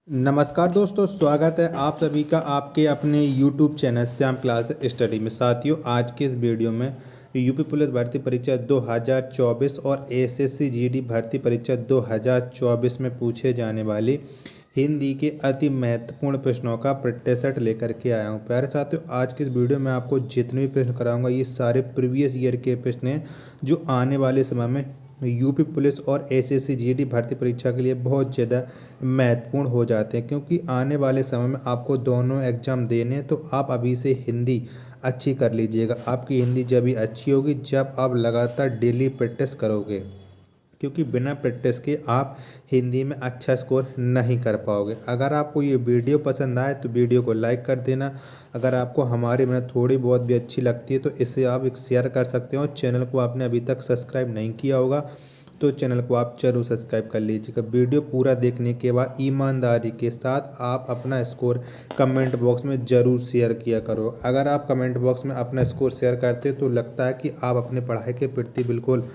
नमस्कार दोस्तों, स्वागत है आप सभी का आपके अपने YouTube channel Shyam class study में। साथियों, आज के इस वीडियो में यूपी पुलिस भर्ती परीक्षा 2024 और एसएससी जीडी भर्ती परीक्षा 2024 में पूछे जाने वाली हिंदी के अति महत्वपूर्ण प्रश्नों का प्रैक्टिस सेट लेकर के आया हूँ। प्यारे साथियों, आज के इस वीडियो में आपको जितने भी प्रश्न कराऊंगा ये सारे प्रीवियस ईयर के प्रश्न हैं जो आने वाले समय में यूपी पुलिस और एसएससी जीडी भर्ती परीक्षा के लिए बहुत ज़्यादा महत्वपूर्ण हो जाते हैं, क्योंकि आने वाले समय में आपको दोनों एग्ज़ाम देने हैं। तो आप अभी से हिंदी अच्छी कर लीजिएगा। आपकी हिंदी जब भी अच्छी होगी जब आप लगातार डेली प्रैक्टिस करोगे, क्योंकि बिना प्रैक्टिस के आप हिंदी में अच्छा स्कोर नहीं कर पाओगे। अगर आपको ये वीडियो पसंद आए तो वीडियो को लाइक कर देना। अगर आपको हमारी मेहनत थोड़ी बहुत भी अच्छी लगती है तो इसे आप एक शेयर कर सकते हो। चैनल को आपने अभी तक सब्सक्राइब नहीं किया होगा तो चैनल को आप जरूर सब्सक्राइब कर लीजिएगा। वीडियो पूरा देखने के बाद ईमानदारी के साथ आप अपना स्कोर कमेंट बॉक्स में ज़रूर शेयर किया करो। अगर आप कमेंट बॉक्स में अपना स्कोर शेयर करते तो लगता है कि आप अपने पढ़ाई के प्रति बिल्कुल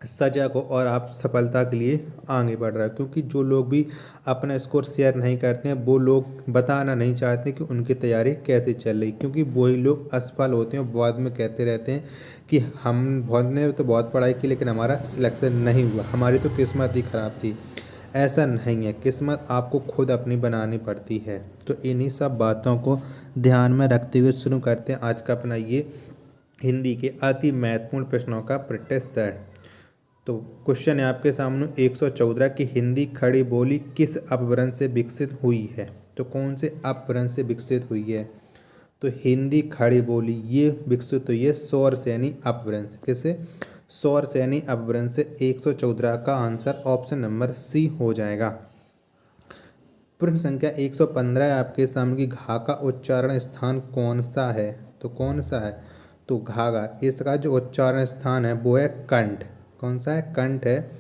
सजग हो और आप सफलता के लिए आगे बढ़ रहे हो। क्योंकि जो लोग भी अपना स्कोर शेयर नहीं करते हैं वो लोग बताना नहीं चाहते कि उनकी तैयारी कैसे चल रही, क्योंकि वही लोग असफल होते हैं। बाद में कहते रहते हैं कि हम बहुत ने तो बहुत पढ़ाई की लेकिन हमारा सिलेक्शन नहीं हुआ, हमारी तो किस्मत ही ख़राब थी। ऐसा नहीं है, किस्मत आपको खुद अपनी बनानी पड़ती है। तो इन्हीं सब बातों को ध्यान में रखते हुए शुरू करते हैं आज का अपना ये हिंदी के अति महत्वपूर्ण प्रश्नों का प्रैक्टिस सेट। तो क्वेश्चन है आपके सामने 114 की हिंदी खड़ी बोली किस अपभ्रंश से विकसित हुई है। तो कौन से अपभ्रंश से विकसित हुई है? तो हिंदी खड़ी बोली ये विकसित हुई है सौर सैनी अपभ्रंश। किससे? सौर सैनी अपभ्रंश से। 114 का आंसर ऑप्शन नंबर सी हो जाएगा। प्रश्न संख्या 115 है आपके सामने की घा का उच्चारण स्थान कौन सा है। तो कौन सा है? तो घाघर, इसका जो उच्चारण स्थान है वो है कंठ। कौन सा है? कंठ है।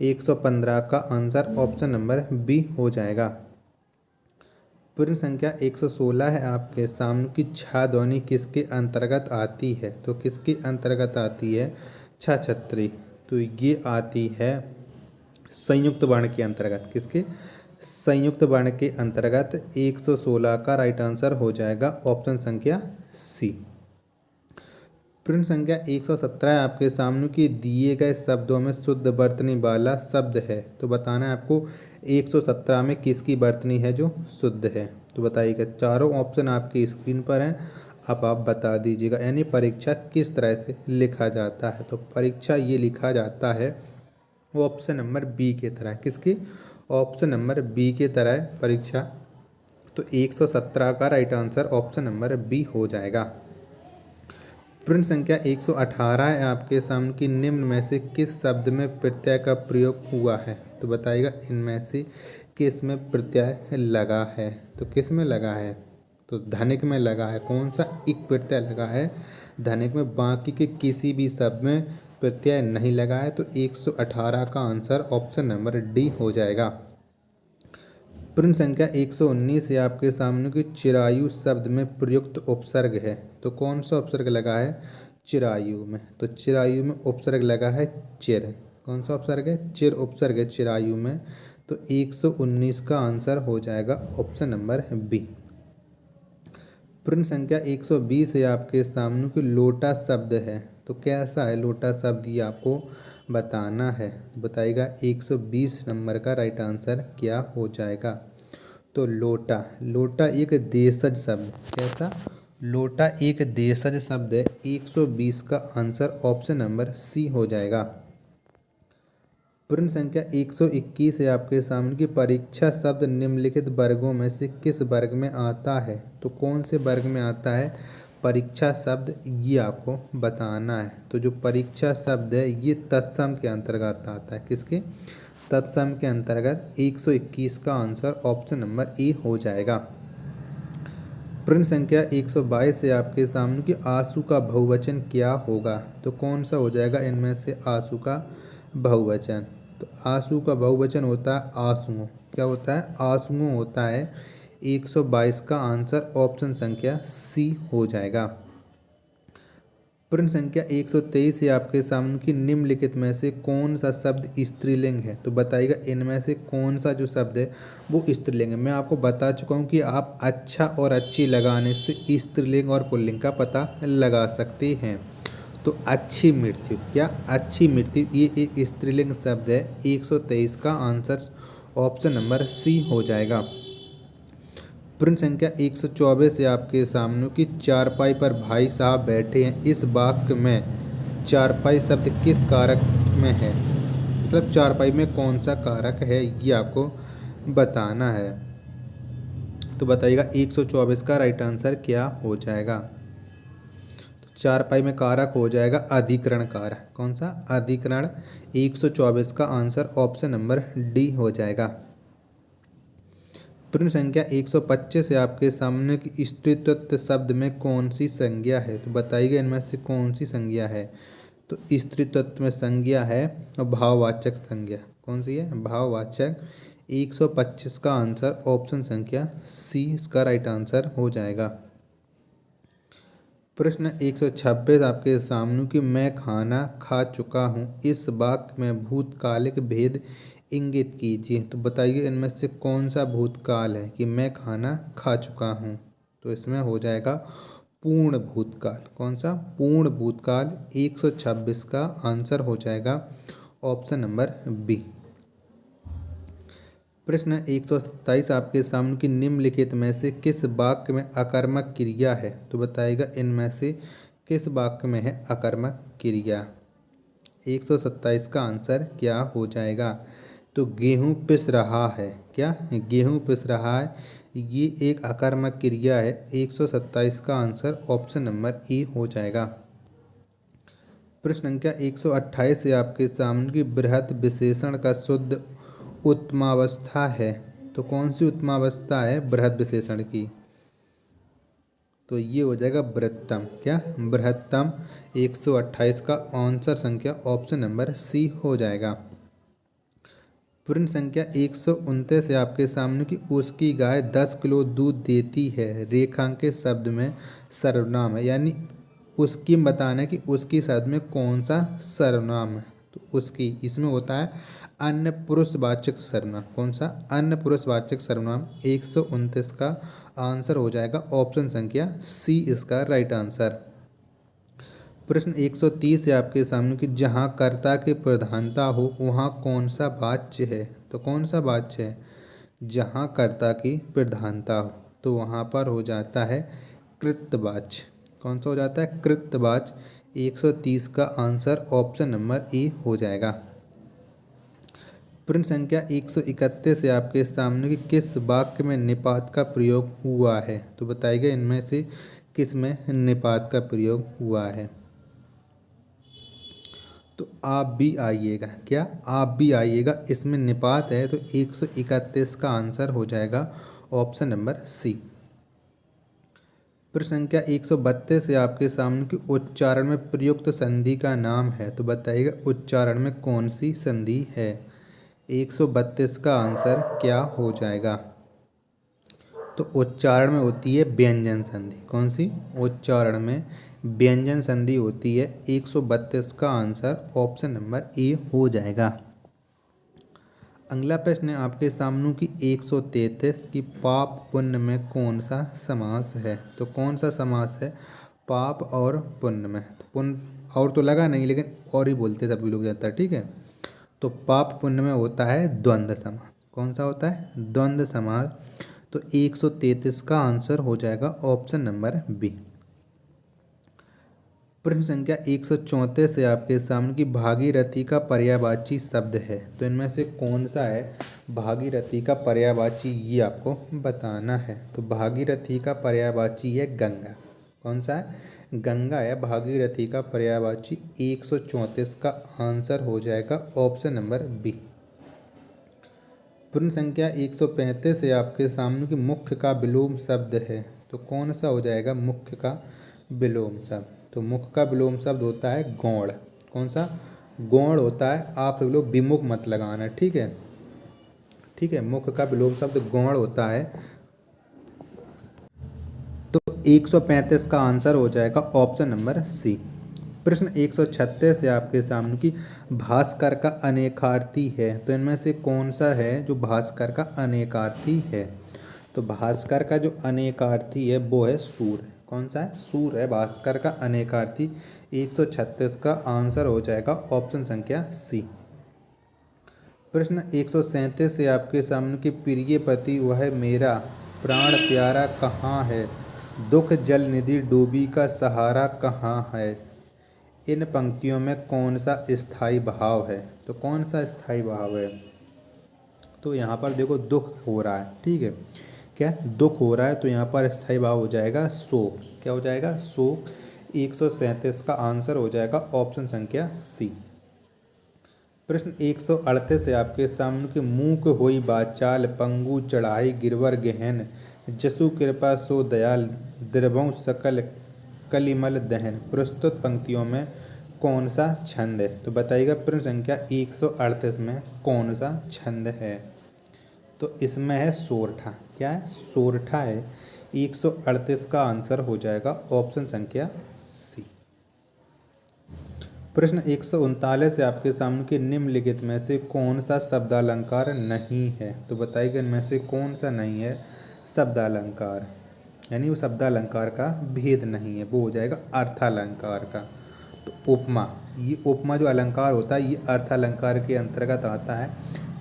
115 का आंसर ऑप्शन नंबर बी हो जाएगा। प्रश्न संख्या 116 है आपके सामने की छा ध्वनि किसके अंतर्गत आती है। तो किसके अंतर्गत आती है? छ छत्री। तो ये आती है संयुक्त वर्ण के अंतर्गत। किसके? संयुक्त वर्ण के अंतर्गत। 116 का राइट आंसर हो जाएगा ऑप्शन संख्या सी। प्रश्न संख्या 117 है आपके सामने कि दिए गए शब्दों में शुद्ध वर्तनी वाला शब्द है। तो बताना है आपको 117 में किसकी वर्तनी है जो शुद्ध है। तो बताइएगा। चारों ऑप्शन आपकी स्क्रीन पर हैं, अब आप बता दीजिएगा। यानी परीक्षा किस तरह से लिखा जाता है। तो परीक्षा ये लिखा जाता है ऑप्शन नंबर बी के तरह। किसकी? ऑप्शन नंबर बी के तरह परीक्षा। तो 117 का right answer option number B हो जाएगा। प्रश्न संख्या 118 है आपके सामने कि निम्न में से किस शब्द में प्रत्यय का प्रयोग हुआ है। तो बताइएगा इनमें से किस में प्रत्यय लगा है। तो किस में लगा है? तो धनिक में लगा है। कौन सा? इक प्रत्यय लगा है धनिक में। बाकी के किसी भी शब्द में प्रत्यय नहीं लगा है। तो 118 का आंसर ऑप्शन नंबर डी हो जाएगा। प्रश्न संख्या 119 है आपके सामने कि चिरायु शब्द में प्रयुक्त उपसर्ग है। तो कौन सा उपसर्ग लगा है चिरायु में? तो चिरायु में उपसर्ग लगा है चिर। कौन सा उपसर्ग है? चिर उपसर्ग है चिरायु में। तो 119 का आंसर हो जाएगा ऑप्शन नंबर बी। प्रश्न संख्या 120 है आपके सामने कि लोटा शब्द है। तो कैसा है लोटा शब्द, ये आपको बताना है। बताइएगा 120 नंबर का राइट आंसर क्या हो जाएगा। तो लोटा, लोटा एक देशज शब्द। कैसा? लोटा एक देशज शब्द है। 120 का आंसर ऑप्शन नंबर सी हो जाएगा। प्रश्न संख्या 121 है आपके सामने की परीक्षा शब्द निम्नलिखित वर्गों में से किस वर्ग में आता है। तो कौन से वर्ग में आता है परीक्षा शब्द, ये आपको बताना है। तो जो परीक्षा शब्द है ये तत्सम के अंतर्गत आता है। किसके? तत्सम के अंतर्गत। 121 का आंसर ऑप्शन नंबर ए हो जाएगा। प्रश्न संख्या 122 है आपके सामने कि आंसू का बहुवचन क्या होगा। तो कौन सा हो जाएगा इनमें से आंसू का बहुवचन? तो आंसू का बहुवचन होता है आंसुओं। क्या होता है? आंसुओं होता है। 122 का आंसर ऑप्शन संख्या सी हो जाएगा। प्रश्न संख्या 123 है आपके सामने कि निम्नलिखित में से कौन सा शब्द स्त्रीलिंग है। तो बताइएगा इनमें से कौन सा जो शब्द है वो स्त्रीलिंग है। मैं आपको बता चुका हूँ कि आप अच्छा और अच्छी लगाने से स्त्रीलिंग और पुल्लिंग का पता लगा सकते हैं। तो अच्छी मृत्यु, क्या अच्छी मृत्यु ये एक स्त्रीलिंग शब्द है। 123 का आंसर ऑप्शन नंबर सी हो जाएगा। प्रश्न संख्या 124 है आपके सामने कि चारपाई पर भाई साहब बैठे हैं। इस वाक्य में चारपाई शब्द किस कारक में है, मतलब चारपाई में कौन सा कारक है ये आपको बताना है। तो बताइएगा 124 का राइट आंसर क्या हो जाएगा। तो चारपाई में कारक हो जाएगा अधिकरण कारक। कौन सा? अधिकरण। 124 का आंसर ऑप्शन नंबर डी हो जाएगा। प्रश्न संख्या 125 है आपके सामने कि स्त्रीत्व शब्द में कौन सी संज्ञा है। तो बताइएगा इनमें से कौन सी संज्ञा है। तो स्त्रीत्व में संज्ञा है भाववाचक संज्ञा। कौन सी है? भाववाचक। 125 का आंसर ऑप्शन संख्या सी इसका राइट आंसर हो जाएगा। प्रश्न 126 आपके सामने कि मैं खाना खा चुका हूँ। इस वाक्य में भूतकालिक भेद इंगित कीजिए। तो बताइए इनमें से कौन सा भूतकाल है कि मैं खाना खा चुका हूँ। तो इसमें हो जाएगा पूर्ण भूतकाल। कौन सा? पूर्ण भूतकाल। 126 का आंसर हो जाएगा ऑप्शन नंबर बी। प्रश्न 127 आपके सामने कि निम्नलिखित में से किस वाक्य में अकर्मक क्रिया है। तो बताइएगा इनमें से किस वाक्य में है अकर्मक क्रिया। 127 का आंसर क्या हो जाएगा। तो गेहूँ पिस रहा है। क्या? गेहूँ पिस रहा है, ये एक अकर्मक क्रिया है। 127 का आंसर ऑप्शन नंबर ए हो जाएगा। प्रश्न संख्या 128 से आपके सामने की बृहत विशेषण का शुद्ध उत्तमावस्था है। तो कौन सी उत्तमावस्था है बृहत विशेषण की? तो ये हो जाएगा बृहत्तम। क्या? बृहत्तम। 128 का आंसर संख्या ऑप्शन नंबर सी हो जाएगा। प्रश्न संख्या 129 है आपके सामने कि उसकी गाय 10 किलो दूध देती है। रेखांकित शब्द में सर्वनाम है, यानी उसकी बताना है कि उसकी शब्द में कौन सा सर्वनाम है। तो उसकी इसमें होता है अन्य पुरुषवाचक सर्वनाम। कौन सा? अन्य पुरुषवाचक सर्वनाम। 129 का आंसर हो जाएगा ऑप्शन संख्या सी इसका राइट आंसर। प्रश्न 130 है आपके सामने कि जहाँ कर्ता की प्रधानता हो वहाँ कौन सा वाच्य है। तो कौन सा वाच्य है? जहाँ कर्ता की प्रधानता हो तो वहाँ पर हो जाता है कृतवाच्य। कौन सा हो जाता है? कृतवाच्य। 130 का आंसर ऑप्शन नंबर ए हो जाएगा। प्रश्न संख्या 131 है आपके सामने कि किस वाक्य में निपात का प्रयोग हुआ है। तो बताइएगा इनमें से किस में निपात का प्रयोग हुआ है। तो आप भी आइएगा। क्या? आप भी आइएगा, इसमें निपात है। तो 131 का आंसर हो जाएगा ऑप्शन नंबर सी। प्रश्न संख्या 132 है आपके सामने कि उच्चारण में प्रयुक्त संधि का नाम है। तो बताइएगा उच्चारण में कौन सी संधि है। 132 का आंसर क्या हो जाएगा। तो उच्चारण में होती है व्यंजन संधि। कौन सी? उच्चारण में व्यंजन संधि होती है। 132 का आंसर ऑप्शन नंबर ए हो जाएगा। अगला प्रश्न है आपके सामने की 133 की पाप पुण्य में कौन सा समास है। तो कौन सा समास है पाप और पुण्य में? तो पुण्य और तो लगा नहीं, लेकिन और ही बोलते सभी लोग जाता है। ठीक है, तो पाप पुण्य में होता है द्वंद्व समास। कौन सा होता है? द्वंद्व समास। तो 133 का आंसर हो जाएगा ऑप्शन नंबर बी। प्रश्न संख्या 134 है आपके सामने की भागीरथी का पर्यायवाची शब्द है। तो इनमें से कौन सा है भागीरथी का पर्यायवाची, ये आपको बताना है। तो भागीरथी का पर्यायवाची है गंगा। कौन सा है? गंगा है भागीरथी का पर्यायवाची। 134 का आंसर हो जाएगा ऑप्शन नंबर बी। प्रश्न संख्या 135 है आपके सामने कि मुख्य का विलोम शब्द है। तो कौन सा हो जाएगा मुख्य का विलोम शब्द? तो मुख्य का विलोम शब्द होता है गौण। कौन सा? गौण होता है। आप लोग विमुख मत लगाना। ठीक है, ठीक है, मुख्य का विलोम शब्द गौण होता है। तो 135 का आंसर हो जाएगा ऑप्शन नंबर सी। प्रश्न 136 है आपके सामने कि भास्कर का अनेकार्थी है, तो इनमें से कौन सा है जो भास्कर का अनेकार्थी है? तो भास्कर का जो अनेकार्थी है वो है सूर्य। कौन सा है? सूर्य है भास्कर का अनेकार्थी। 136 का आंसर हो जाएगा ऑप्शन संख्या सी। प्रश्न 137 है आपके सामने कि प्रिय पति वह मेरा प्राण प्यारा कहाँ है, दुख जल निधि डूबी का सहारा कहाँ है। इन पंक्तियों में कौन सा स्थायी भाव है? तो कौन सा स्थायी भाव है? तो यहाँ पर देखो दुख हो रहा है, ठीक है, क्या दुख हो रहा है, तो यहाँ पर स्थायी भाव हो जाएगा शोक। क्या हो जाएगा? शोक। 137 का आंसर हो जाएगा ऑप्शन संख्या सी। प्रश्न 138 है आपके सामने कि मूक होई बाचाल पंगु चढ़ाई गिरवर गहन जसु कृपा सो दयाल द्रवों सकल कलिमल दहन। प्रस्तुत पंक्तियों में कौन सा छंद है? तो बताइएगा प्रश्न संख्या 138 में कौन सा छंद है? तो इसमें है सोरठा। क्या है? सोरठा है। 138 का आंसर हो जाएगा ऑप्शन संख्या सी। प्रश्न 139 है आपके सामने कि निम्नलिखित में से कौन सा शब्दालंकार नहीं है? तो बताइएगा इनमें से कौन सा नहीं है शब्दालंकार, यानी वो शब्दालंकार का भेद नहीं है, वो हो जाएगा अर्थालंकार का। तो उपमा, ये उपमा जो अलंकार होता है ये अर्थालंकार के अंतर्गत आता है।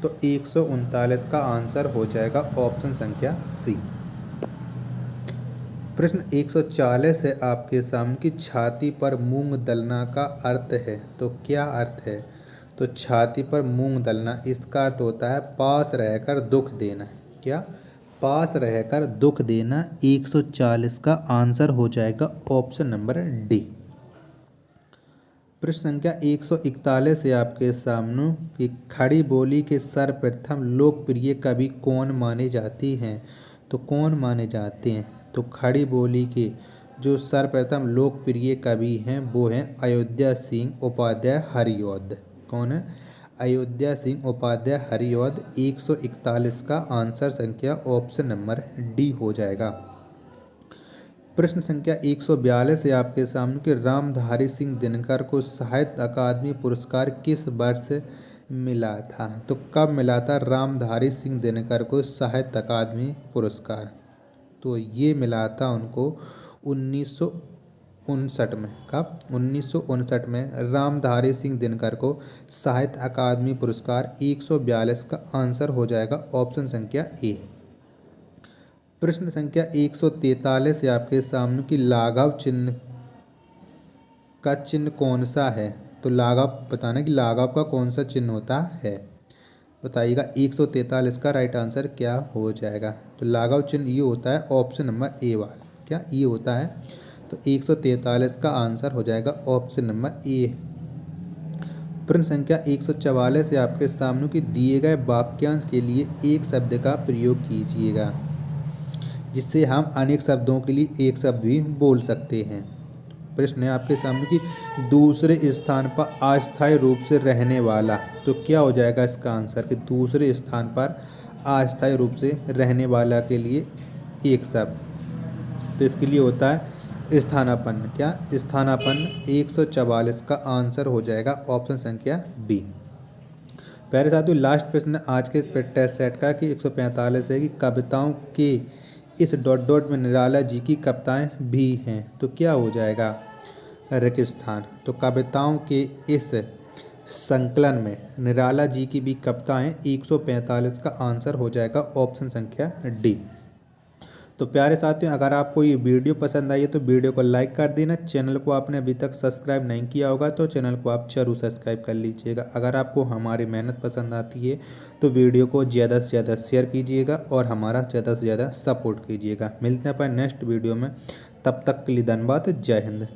तो 139 का आंसर हो जाएगा ऑप्शन संख्या सी। प्रश्न 140 है आपके सामने कि छाती पर मूंग दलना का अर्थ है। तो क्या अर्थ है? तो छाती पर मूंग दलना, इसका अर्थ होता है पास रहकर दुख देना। क्या? पास रहकर दुख देना। 140 का आंसर हो जाएगा ऑप्शन नंबर डी। प्रश्न संख्या 141 है आपके सामने कि खड़ी बोली के सर्वप्रथम लोकप्रिय कवि कौन माने जाती हैं? तो कौन माने जाते हैं? तो खड़ी बोली के जो सर्वप्रथम लोकप्रिय कवि हैं वो हैं अयोध्या सिंह उपाध्याय हरिऔध। कौन है? अयोध्या सिंह उपाध्याय हरिऔध। 141 का आंसर संख्या ऑप्शन नंबर डी हो जाएगा। प्रश्न संख्या 142 है आपके सामने कि रामधारी सिंह दिनकर को साहित्य अकादमी पुरस्कार किस वर्ष मिला था? तो कब मिला था रामधारी सिंह दिनकर को साहित्य अकादमी पुरस्कार? तो ये मिला था उनको 1959 में। कब? 1959 में रामधारी सिंह दिनकर को साहित्य अकादमी पुरस्कार। 142 का आंसर हो जाएगा ऑप्शन संख्या ए। प्रश्न संख्या 143 है आपके सामने कि लाघव चिन्ह का चिन्ह कौन सा है? तो लाघव बताना कि लाघव का कौन सा चिन्ह होता है, बताइएगा। 143 का राइट आंसर क्या हो जाएगा? तो लाघव चिन्ह ये होता है ऑप्शन नंबर ए वाला। क्या ये होता है? तो 143 का आंसर हो जाएगा ऑप्शन नंबर ए। प्रश्न संख्या 144 है आपके सामने कि दिए गए वाक्यांश के लिए एक शब्द का प्रयोग कीजिएगा जिससे हम अनेक शब्दों के लिए एक शब्द भी बोल सकते हैं। प्रश्न है आपके सामने कि दूसरे स्थान पर अस्थायी रूप से रहने वाला। तो क्या हो जाएगा इसका आंसर? कि दूसरे स्थान पर अस्थायी रूप से रहने वाला के लिए एक शब्द, तो इसके लिए होता है स्थानापन्न। क्या? स्थानापन्न। 144 का आंसर हो जाएगा ऑप्शन संख्या बी। प्यारे साथियों, लास्ट प्रश्न आज के इस टेस्ट सेट का कि 145 है कि कविताओं के इस डॉट डॉट में निराला जी की कविताएं भी हैं। तो क्या हो जाएगा? रेगिस्तान। तो कविताओं के इस संकलन में निराला जी की भी कविताएं। 145 का आंसर हो जाएगा ऑप्शन संख्या डी। तो प्यारे साथियों, अगर आपको ये वीडियो पसंद आई है तो वीडियो को लाइक कर देना। चैनल को आपने अभी तक सब्सक्राइब नहीं किया होगा तो चैनल को आप जरूर सब्सक्राइब कर लीजिएगा। अगर आपको हमारी मेहनत पसंद आती है तो वीडियो को ज़्यादा से ज़्यादा शेयर कीजिएगा और हमारा ज़्यादा से ज़्यादा सपोर्ट कीजिएगा। मिलते हैं अपन नेक्स्ट वीडियो में, तब तक के लिए धन्यवाद। जय हिंद।